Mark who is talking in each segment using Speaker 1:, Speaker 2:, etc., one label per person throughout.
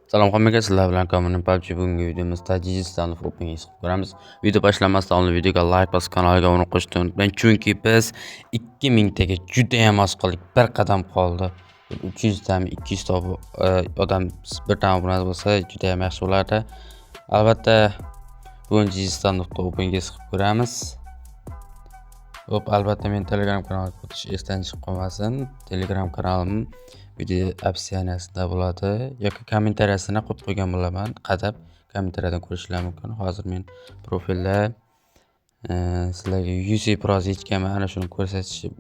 Speaker 1: Salom hammaga, sizlar bilan Kommunin PUBG. Bugungi videomizda Digital Open'ga chiqib ko'ramiz. Video boshlamasdan oldin videoga like bosib, kanalga obuna bo'lishni unutmang, chunki biz 2000 taga juda ham oz qoldik. Bir qadam qoldi. 300 tami 200 ta odam bir tam obuna bo'lsa, juda ham yaxshi bo'lardi. Albatta, bugun Digital Open'ga chiqib ko'ramiz. Albatta men Telegram kanalimga o'tish esdan chiqib qolmasin. Telegram kanalim video opsiyasida bo'ladi yoki kommentariyasini qo'yib qo'ygan bo'laman. Qadab kommentariyadan ko'rishingiz mumkin. Hozir men profilda sizlarga UC Pro yechganman, ana shuni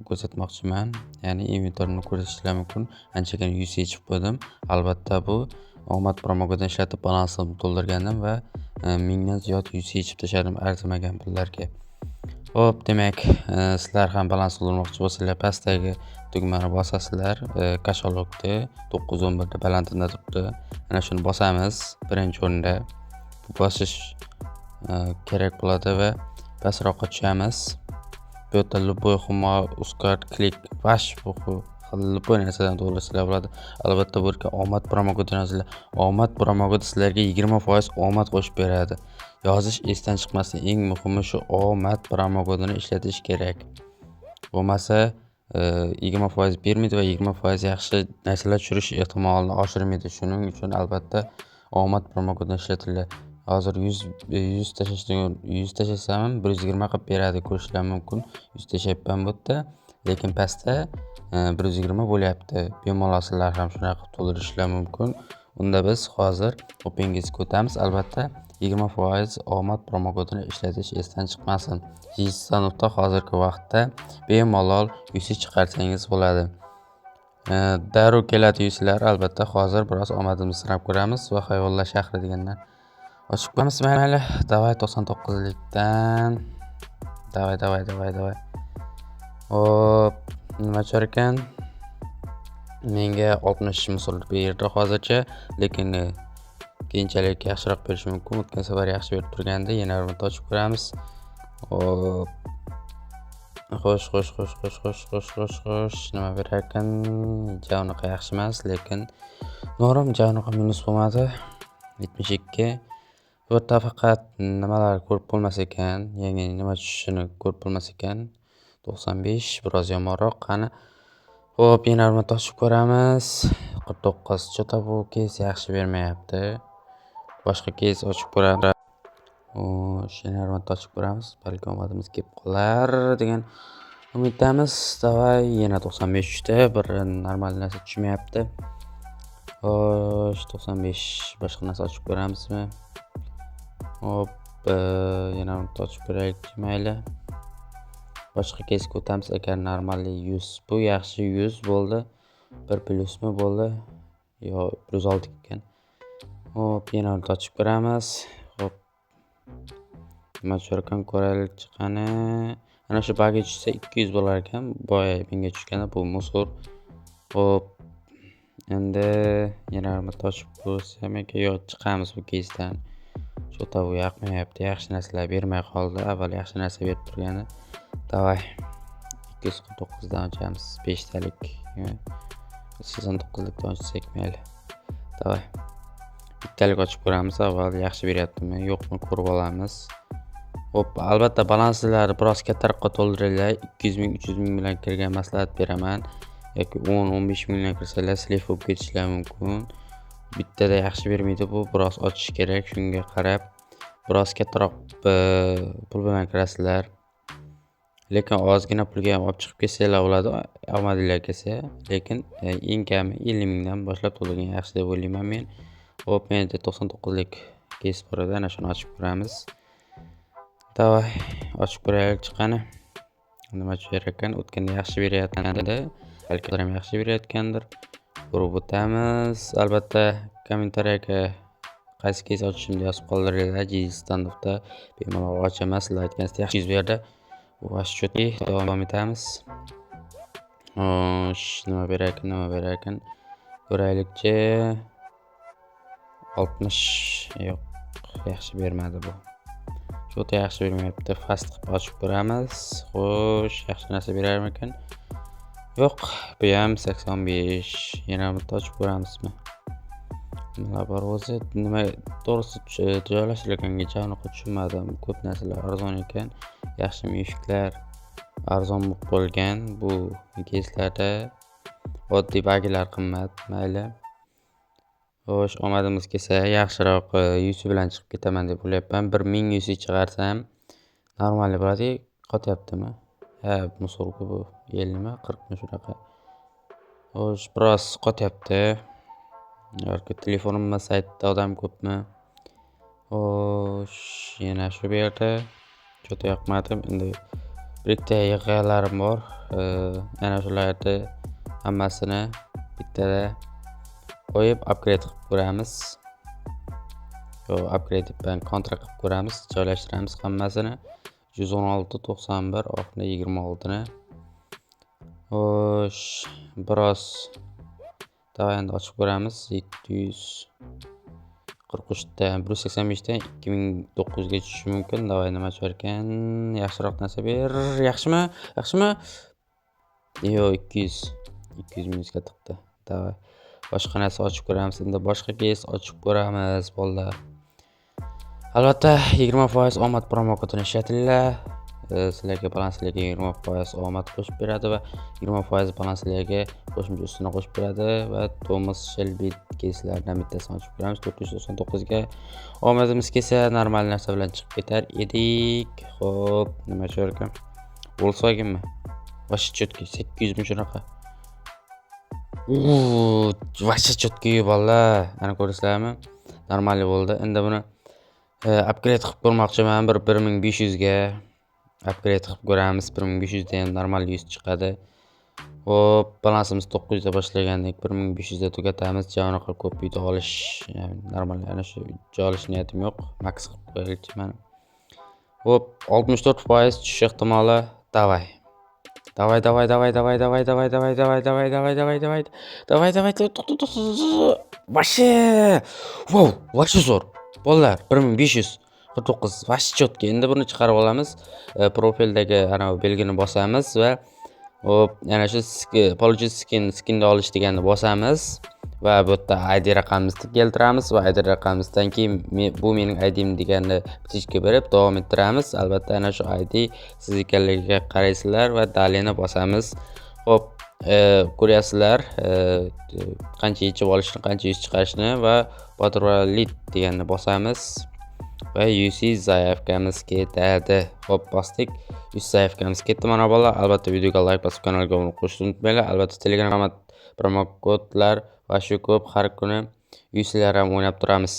Speaker 1: ko'rsatmoqchiman. Ya'ni inventorimni ko'rishingiz mumkin. Anchagina UC yechib qo'ydim. Albatta bu omad promodan ishlatib balansimni to'ldirgandim va 1000 dan ziyod UC yechib tashladim arzimagan pullarga. Demak, sizlar ham balans to'ldirmoqchi bo'lsanglar, pastdagi tugmani bosasizlar. Kashologda 911 da balandida turibdi. Ana shuni bosamiz. Birinchi o'rinda bosish kerak bo'ladi va pastroqqa tushamiz. Bu yerda любой humo uzkart klik vash bu любой narsadan to'g'risizlar bo'ladi. Albatta bu yerga omad promodan yozinglar. Omad promoda sizlarga 20% omad qo'shib beradi. Yozish esdan chiqmasin. Eng muhimi shu omad promokodini ishlatish kerak. Bo'lmasa 20% bermaydi va 20% yaxshi narsalar tushirish ehtimolini oshirmaydi. Shuning uchun albatta omad promokodini ishlatinglar. Hozir 100 tashlasam 120 qilib beradi, ko'rishingiz mumkin. 100 tashyapman bu yerda, lekin pastda 120 bo'lyapti. Bemalol sizlar ham shunaqa qilib to'ldirishingiz mumkin. Unda biz hozir Open'ga o'tamiz. Albatta 20% omad promokodini ishlatish esdan chiqmasin. Jizsanufda hozirgi vaqtda bemalol UC chiqarsangiz bo'ladi. Darrov keladi UC'lar. Albatta hozir biroz omadimizni sinab ko'ramiz va hayvonlar shahri degandan ochib ko'ramiz. Mayli, davay 99likdan. Davay. Nima chor ekan? Menga 60 misol berdi hozircha, lekin keyinchalik yaxshiroq berishi mumkin. O'tgan safar yaxshi berib turganda, yana bir ochib ko'ramiz. Xo'sh. Nima berar ekan? Javnaqa yaxshi emas, lekin norim javnaqa minus bo'lmadi. 72. Bu yerda faqat nimalar ko'rib bo'lmas ekan, yangi nima tushishini ko'rib bo'lmas ekan. 95 biroz yomonroq. Qani. Yana bir ochib ko'ramiz. 49. Chota bu kes yaxshi bermayapti. Boshqa kes ochib ko'ramiz. Yana bir ochib ko'ramiz. Balki omadimiz kelib qolar degan umiddamiz. Davay, yana 95 tushdi. Bir normal narsa tushmayapti. 95. Boshqa narsa ochib ko'ramizmi? Yana bir ochib ko'raylik, mayli. Boshqa kesga o'tamiz. Agar normali 100, bu yaxshi 100 bo'ldi. 1 plyusmi bo'ldi? Yo, 106 ekan. Yana bir ochib ko'ramiz. Nima cho'rkan ko'raylik chiqani. Ana shu bagga tushsa 200 bo'lar ekan. Boya menga tushganda bu musor. Endi yana bir ochib ko'rsam ekan, yo chiqamiz bu kesdan. Chota bu yoqmayapti. Yaxshi narsalar bermay qoldi. Avval yaxshi narsa berib turgandi. Davay. 249 dan ochamiz. 5 talik. 89 likdan ochsak mayli. Davay. Bittalik ochib ko'ramiz. Avval yaxshi beryaptimi, yo'qmi ko'rib olamiz. Albatta balanslarni biroz kattaroqqa to'ldiringlar. 200 ming, 300 ming bilan kirgan maslahat beraman. Yoki 10-15 ming bilan kirsalar slif bo'lib ketishlari mumkin. Bittada yaxshi bermaydi bu, biroz ochish kerak. Shunga qarab biroz kattaroq pul bilan kirasizlar. Lekin ozgina pulga ham olib chiqib kelsanglar bo'ladi, omadinglar kelsa. Lekin eng kami 50 mingdan boshlab to'lagan yaxshi deb o'ylayman men. Menda 99lik kes bor edi, ana shuni ochib ko'ramiz. Davay, ochib ko'raylik chiqani. Nima tushar ekan? O'tganda yaxshi berayotgandi, balki ham yaxshi berayotgandir. Ko'rib o'tamiz. Albatta kommentariyaga qaysi kes ochishimni yozib qoldiringlar. Standofda bemalol ochaman. Sizlar aytganingizdek yaxshi 100 berdi. Bu ashchoti davom etamiz. Nima berar ekan? Ko'raylikchi. 60. Yo'q, yaxshi bermadi bu. Chota yaxshi bermayapti. Fast qilib ochib ko'ramiz. Xo'sh, yaxshi narsa berarmikan? Yo'q, bu ham 85. Yana bir ochib ko'ramizmi? Nimalar bor o'zi, nima to'g'risi joylashtirilganigacha aniq tushunmadim. Ko'p narsalar arzon ekan. Yaxshi mushuklar arzon bo'lgan. Bu keyslarda oddiy baglar qimmat, mayli. Xo'sh, omadimiz kelsa yaxshiroq UC bilan chiqib ketaman deb o'ylayapman. 1000 UC chiqarsam normal bo'ladi. Qotyaptimi? Ha, musorga bu 50 mi, 40 mi shunaqa. Xo'sh, biroz qotyapti. Yoki telefonimda saytda odam ko'pmi? Xo'sh, yana shu yerda juda yoqmadi. Endi bitta yig'alarim bor. Ana shularni hammasini bittada qo'yib upgrade qilib ko'ramiz. Upgrade deb kontrakt qilib ko'ramiz, joylashtiramiz hammasini. 116.91 oxirida 26 ni. Xo'sh, biroz davayni ochib ko'ramiz. 743 dan 185 dan 2900 ga tushishi mumkin. Davay nima chiqar ekan? Yaxshiroq narsa ber. Yaxshimi? Yaxshimi? Yo'q, 200 minusga tiqdi. Davay. Boshqa narsa ochib ko'ramiz. Endi boshqa keys ochib ko'ramiz, bolalar. Albatta 20% omad promo kodini ishlatinglar. Sizlarga balanslarga 20% omad qo'shib beradi va 20% balanslarga qo'shimcha ustini qo'shib beradi va Thomas Shelby keyslardan bittasini ochib ko'ramiz. 499 ga omadimiz kelsa normal narsa bilan chiqib ketar edik. Xo'p, nima ekan? Volkswagenmi? Vashi chotki 800 mi shunaqa. Vashi chotki bolalar. Ana ko'rsizlarmi? Normal bo'ldi. Endi buni upgrade qilib ko'rmoqchiman. 1500 ga upgrade qilib ko'ramiz. 1500 da ham normal 100 chiqadi. Xo'p, balansimiz 900 da boshlagandik. 1500 da tugatamiz. Javnaqa ko'p uyda olish, ya'ni normal, ana shu joy olish niyatim yo'q. Max qilib qo'yaylik mana. Xo'p, 64% tushish ehtimoli. Davay. Vashi! Wow, vashi zo'r. Bolalar 1549 vashi chotki. Endi buni chiqarib olamiz. Profildagi ana belgini bosamiz va hop, ana shu получить skinni olish deganni bosamiz va bu yerda ID raqamimizni keltiramiz va ID raqamimizdan keyin bu mening ID'm deganni bitishga berib davom ettiramiz. Albatta ana shu ID siz ekanligiga qaraysizlar va dalini bosamiz. Hop, ko'ryapsizlar qancha yechib olishni, qancha yuz chiqarishni va Patrolit deganni bosamiz va UC zaявкamiz ketadi. Hop, bosdik. UC zaявкamiz ketdi mana bolalar. Albatta videoga like bosib kanalga obuna bo'lishni unutmanglar. Albatta Telegram promo kodlar va shu ko'p har kuni UC'lar ham o'ynab turamiz.